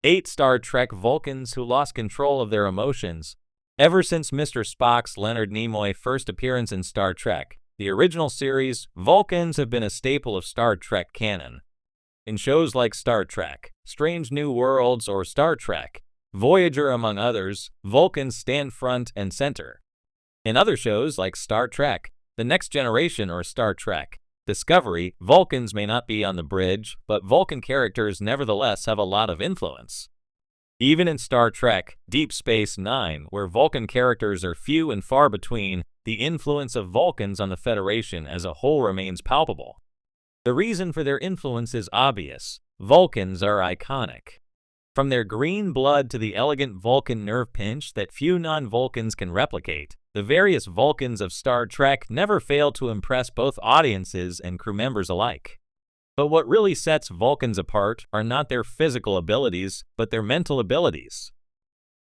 8 Star Trek Vulcans who lost control of their emotions. Ever since Mr. Spock's Leonard Nimoy first appearance in Star Trek, the original series, Vulcans have been a staple of Star Trek canon. In shows like Star Trek, Strange New Worlds, or Star Trek Voyager, among others, Vulcans stand front and center. In other shows like Star Trek The Next Generation or Star Trek Discovery, Vulcans may not be on the bridge, but Vulcan characters nevertheless have a lot of influence. Even in Star Trek Deep Space Nine, where Vulcan characters are few and far between, the influence of Vulcans on the Federation as a whole remains palpable. The reason for their influence is obvious. Vulcans are iconic. From their green blood to the elegant Vulcan nerve pinch that few non-Vulcans can replicate, the various Vulcans of Star Trek never fail to impress both audiences and crew members alike. But what really sets Vulcans apart are not their physical abilities, but their mental abilities.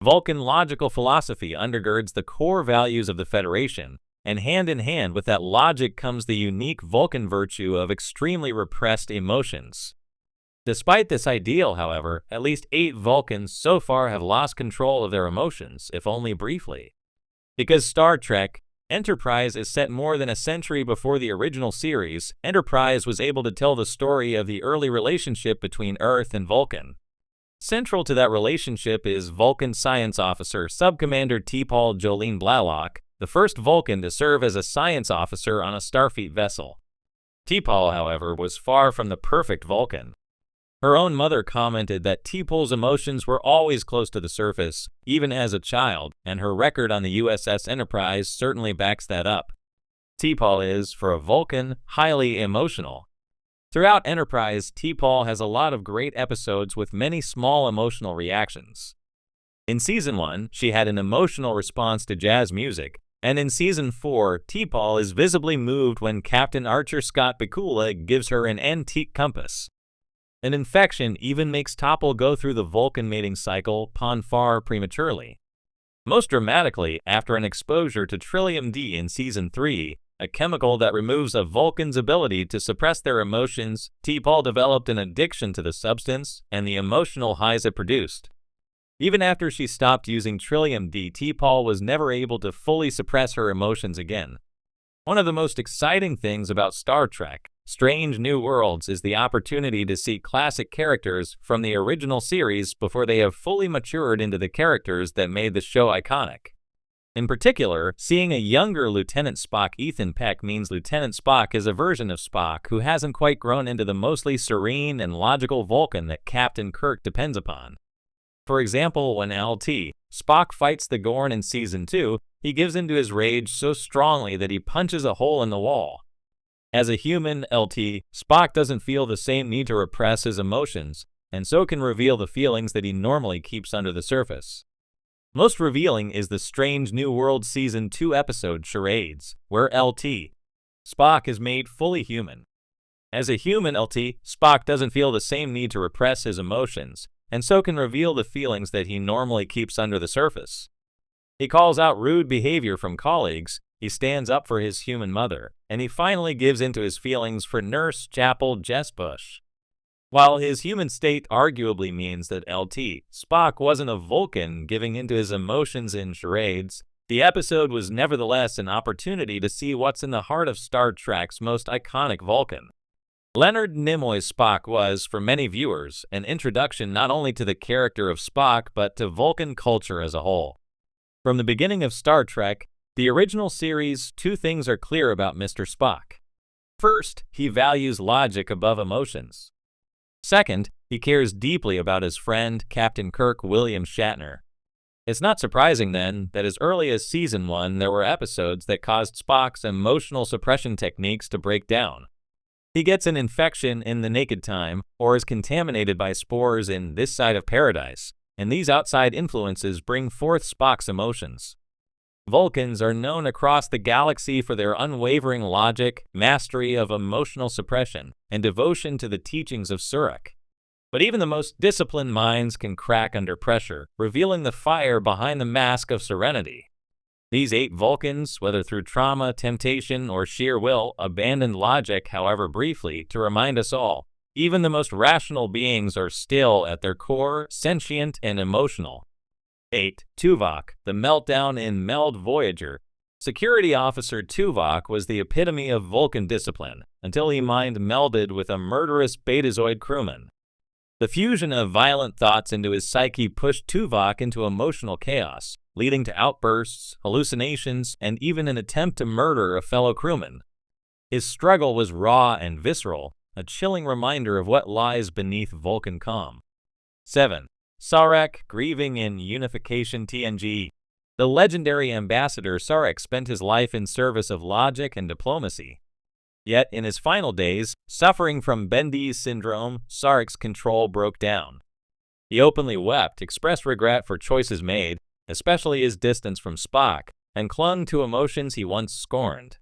Vulcan logical philosophy undergirds the core values of the Federation, and hand in hand with that logic comes the unique Vulcan virtue of extremely repressed emotions. Despite this ideal, however, at least 8 Vulcans so far have lost control of their emotions, if only briefly. Because Star Trek Enterprise is set more than a century before the original series, Enterprise was able to tell the story of the early relationship between Earth and Vulcan. Central to that relationship is Vulcan Science Officer Subcommander T'Pol Jolene Blalock, the first Vulcan to serve as a science officer on a Starfleet vessel. T'Pol, however, was far from the perfect Vulcan. Her own mother commented that T'Pol's emotions were always close to the surface, even as a child, and her record on the USS Enterprise certainly backs that up. T'Pol is, for a Vulcan, highly emotional. Throughout Enterprise, T'Pol has a lot of great episodes with many small emotional reactions. In Season 1, she had an emotional response to jazz music, and in Season 4, T'Pol is visibly moved when Captain Archer Scott Bakula gives her an antique compass. An infection even makes T'Pol go through the Vulcan mating cycle far prematurely. Most dramatically, after an exposure to Trillium D in Season 3, a chemical that removes a Vulcan's ability to suppress their emotions, T'Pol developed an addiction to the substance and the emotional highs it produced. Even after she stopped using Trillium D, T'Pol was never able to fully suppress her emotions again. One of the most exciting things about Star Trek Strange New Worlds is the opportunity to see classic characters from the original series before they have fully matured into the characters that made the show iconic. In particular, seeing a younger Lieutenant Spock Ethan Peck means Lieutenant Spock is a version of Spock who hasn't quite grown into the mostly serene and logical Vulcan that Captain Kirk depends upon. For example, when LT, Spock fights the Gorn in Season 2, he gives into his rage so strongly that he punches a hole in the wall. As a human, LT, Spock doesn't feel the same need to repress his emotions, and so can reveal the feelings that he normally keeps under the surface. Most revealing is the Strange New World Season 2 episode Charades, where LT, Spock is made fully human. As a human LT, Spock doesn't feel the same need to repress his emotions, and so can reveal the feelings that he normally keeps under the surface. He calls out rude behavior from colleagues, he stands up for his human mother, and he finally gives into his feelings for Nurse Chapel Jessbush. While his human state arguably means that LT, Spock wasn't a Vulcan giving into his emotions in Charades, the episode was nevertheless an opportunity to see what's in the heart of Star Trek's most iconic Vulcan. Leonard Nimoy's Spock was, for many viewers, an introduction not only to the character of Spock but to Vulcan culture as a whole. From the beginning of Star Trek, the original series, 2 things are clear about Mr. Spock. First, he values logic above emotions. Second, he cares deeply about his friend, Captain Kirk William Shatner. It's not surprising, then, that as early as Season 1 there were episodes that caused Spock's emotional suppression techniques to break down. He gets an infection in The Naked Time, or is contaminated by spores in This Side of Paradise, and these outside influences bring forth Spock's emotions. Vulcans are known across the galaxy for their unwavering logic, mastery of emotional suppression, and devotion to the teachings of Surak. But even the most disciplined minds can crack under pressure, revealing the fire behind the mask of serenity. These 8 Vulcans, whether through trauma, temptation, or sheer will, abandoned logic, however briefly, to remind us all, Even the most rational beings are still, at their core, sentient and emotional. 8. Tuvok, the meltdown in Meld Voyager. Security Officer Tuvok was the epitome of Vulcan discipline, until he mind-melded with a murderous Betazoid crewman. The fusion of violent thoughts into his psyche pushed Tuvok into emotional chaos, leading to outbursts, hallucinations, and even an attempt to murder a fellow crewman. His struggle was raw and visceral, a chilling reminder of what lies beneath Vulcan calm. 7. Sarek, grieving in Unification TNG. The legendary ambassador Sarek spent his life in service of logic and diplomacy. Yet, in his final days, suffering from Bendy's syndrome, Sarek's control broke down. He openly wept, expressed regret for choices made, especially his distance from Spock, and clung to emotions he once scorned.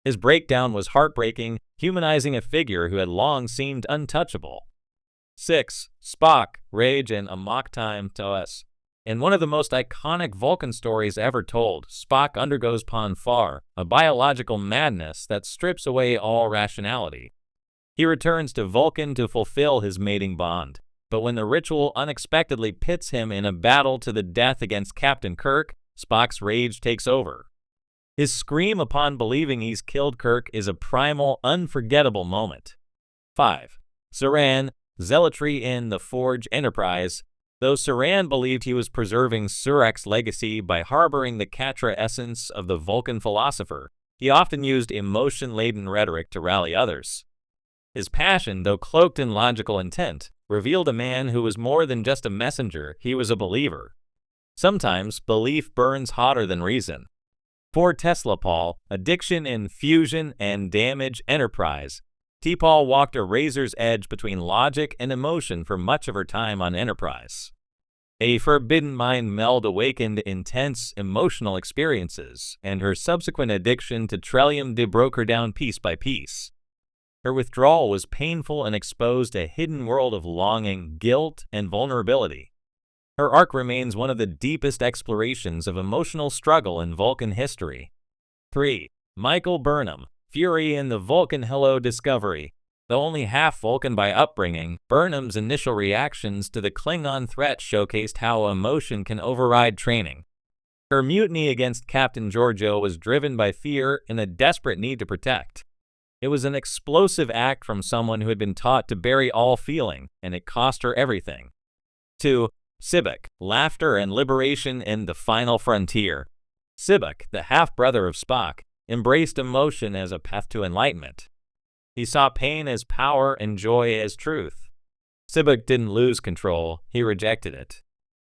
His breakdown was heartbreaking, humanizing a figure who had long seemed untouchable. 6. Spock, Rage and Amok Time to Us. In one of the most iconic Vulcan stories ever told, Spock undergoes Ponfar, a biological madness that strips away all rationality. He returns to Vulcan to fulfill his mating bond, but when the ritual unexpectedly pits him in a battle to the death against Captain Kirk, Spock's rage takes over. His scream upon believing he's killed Kirk is a primal, unforgettable moment. 5. Saran, Zealotry in the Forge Enterprise. Though Saran believed he was preserving Surak's legacy by harboring the Katra essence of the Vulcan philosopher, he often used emotion-laden rhetoric to rally others. His passion, though cloaked in logical intent, revealed a man who was more than just a messenger, he was a believer. Sometimes, belief burns hotter than reason. 4. Tesla Paul, Addiction in Fusion and Damage Enterprise. T'Pol walked a razor's edge between logic and emotion for much of her time on Enterprise. A forbidden mind meld awakened intense emotional experiences, and her subsequent addiction to Trellium broke her down piece by piece. Her withdrawal was painful and exposed a hidden world of longing, guilt, and vulnerability. Her arc remains one of the deepest explorations of emotional struggle in Vulcan history. 3. Michael Burnham, Fury in the Vulcan Hello Discovery. Though only half Vulcan by upbringing, Burnham's initial reactions to the Klingon threat showcased how emotion can override training. Her mutiny against Captain Georgiou was driven by fear and a desperate need to protect. It was an explosive act from someone who had been taught to bury all feeling, and it cost her everything. 2. Sibak, Laughter and Liberation in the Final Frontier. Sibak, the half-brother of Spock, embraced emotion as a path to enlightenment. He saw pain as power and joy as truth. Sibak didn't lose control, he rejected it.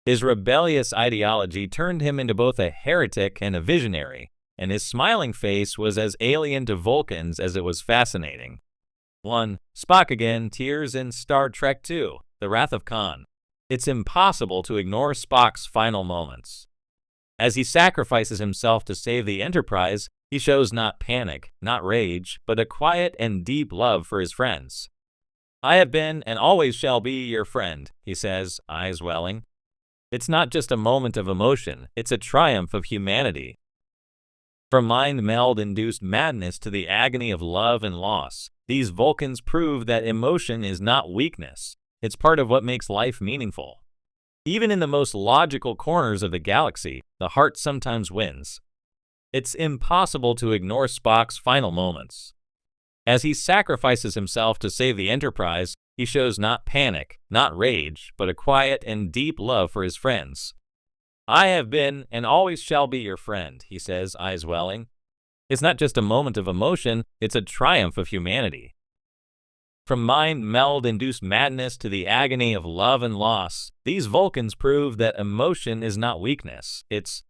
His rebellious ideology turned him into both a heretic and a visionary, and his smiling face was as alien to Vulcans as it was fascinating. 1. Spock again, tears in Star Trek II, The Wrath of Khan. It's impossible to ignore Spock's final moments. As he sacrifices himself to save the Enterprise, he shows not panic, not rage, but a quiet and deep love for his friends. I have been and always shall be your friend, he says, eyes welling. It's not just a moment of emotion, it's a triumph of humanity. From mind meld-induced madness to the agony of love and loss, these Vulcans prove that emotion is not weakness, it's part of what makes life meaningful. Even in the most logical corners of the galaxy, the heart sometimes wins. It's impossible to ignore Spock's final moments. As he sacrifices himself to save the Enterprise, he shows not panic, not rage, but a quiet and deep love for his friends. I have been and always shall be your friend, he says, eyes welling. It's not just a moment of emotion, it's a triumph of humanity. From mind meld-induced madness to the agony of love and loss, these Vulcans prove that emotion is not weakness, it's